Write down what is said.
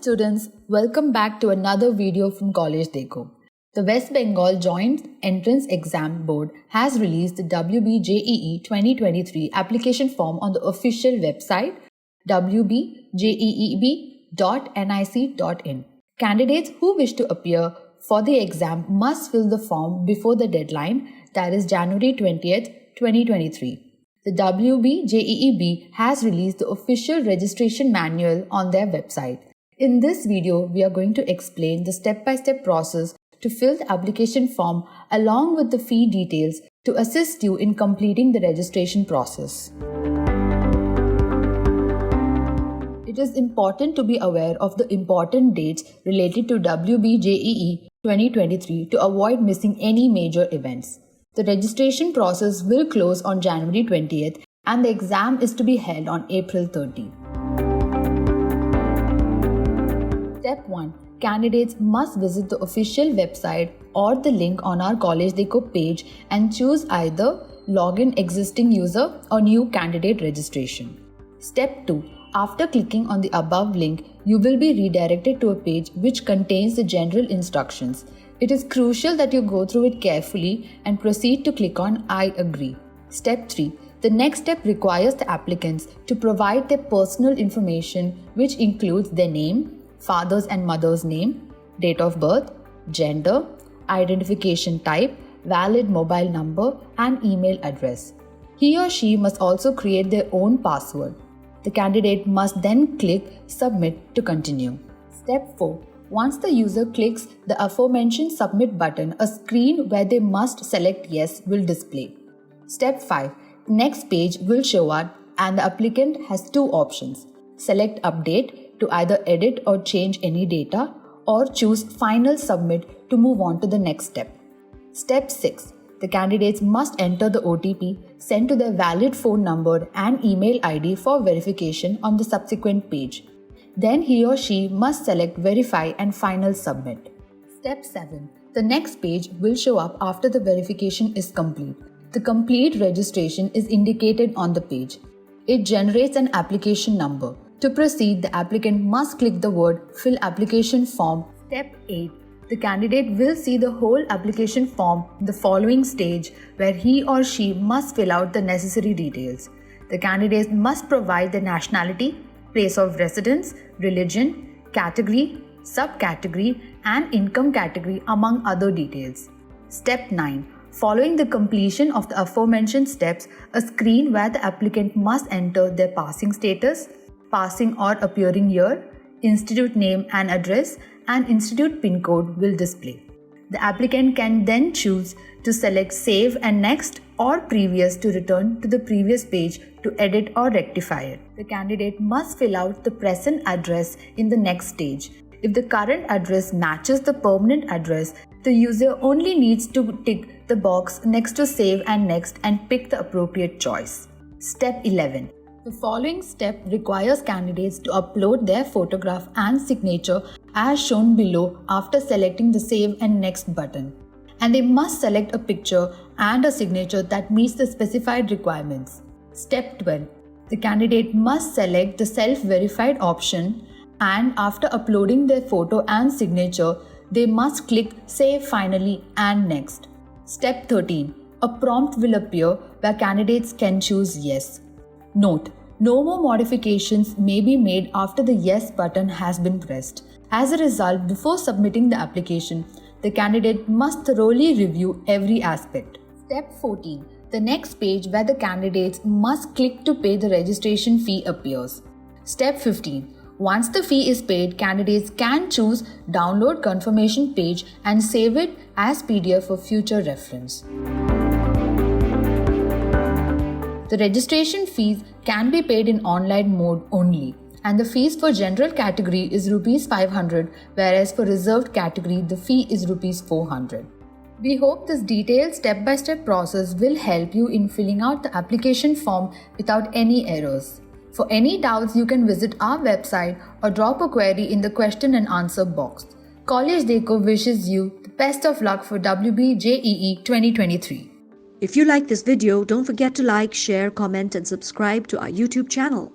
students, welcome back to another video from CollegeDekho. The West Bengal Joint Entrance Exam Board has released the WBJEE 2023 application form on the official website wbjeeb.nic.in. Candidates who wish to appear for the exam must fill the form before the deadline, that is January 20th, 2023. The WBJEEB has released the official registration manual on their website. In this video, we are going to explain the step-by-step process to fill the application form along with the fee details to assist you in completing the registration process. It is important to be aware of the important dates related to WBJEE 2023 to avoid missing any major events. The registration process will close on January 20th and the exam is to be held on April 30. Step 1. Candidates must visit the official website or the link on our CollegeDekho page and choose either Login Existing User or New Candidate Registration. Step 2. After clicking on the above link, you will be redirected to a page which contains the general instructions. It is crucial that you go through it carefully and proceed to click on I agree. Step 3. The next step requires the applicants to provide their personal information, which includes their name, father's and mother's name, date of birth, gender, identification type, valid mobile number, and email address. He or she must also create their own password. The candidate must then click Submit to continue. Step 4. Once the user clicks the aforementioned Submit button, a screen where they must select Yes will display. Step 5. Next page will show up and the applicant has two options. Select Update to either edit or change any data, or choose Final Submit to move on to the next step. Step 6. The candidates must enter the OTP sent to their valid phone number and email ID for verification on the subsequent page. Then he or she must select Verify and Final Submit. Step 7. The next page will show up after the verification is complete. The complete registration is indicated on the page. It generates an application number. To proceed, the applicant must click the word Fill Application Form. Step 8. The candidate will see the whole application form in the following stage where he or she must fill out the necessary details. The candidate must provide the nationality, place of residence, religion, category, subcategory, and income category among other details. Step 9. Following the completion of the aforementioned steps, a screen where the applicant must enter their passing status, passing or appearing year, institute name and address, and institute PIN code will display. The applicant can then choose to select Save and Next or Previous to return to the previous page to edit or rectify it. The candidate must fill out the present address in the next stage. If the current address matches the permanent address, the user only needs to tick the box next to Save and Next and pick the appropriate choice. Step 11. The following step requires candidates to upload their photograph and signature as shown below after selecting the Save and Next button. And they must select a picture and a signature that meets the specified requirements. Step 12. The candidate must select the self-verified option, and after uploading their photo and signature, they must click Save Finally and Next. Step 13. A prompt will appear where candidates can choose Yes. Note: no more modifications may be made after the Yes button has been pressed. As a result, before submitting the application, the candidate must thoroughly review every aspect. Step 14. The next page where the candidates must click to pay the registration fee appears. Step 15. Once the fee is paid, candidates can choose Download Confirmation Page and save it as PDF for future reference. The registration fees can be paid in online mode only, and the fees for general category is Rs 500, whereas for reserved category the fee is Rs 400. We hope this detailed step-by-step process will help you in filling out the application form without any errors. For any doubts, you can visit our website or drop a query in the question and answer box. CollegeDekho wishes you the best of luck for WBJEE 2023. If you like this video, don't forget to like, share, comment and subscribe to our YouTube channel.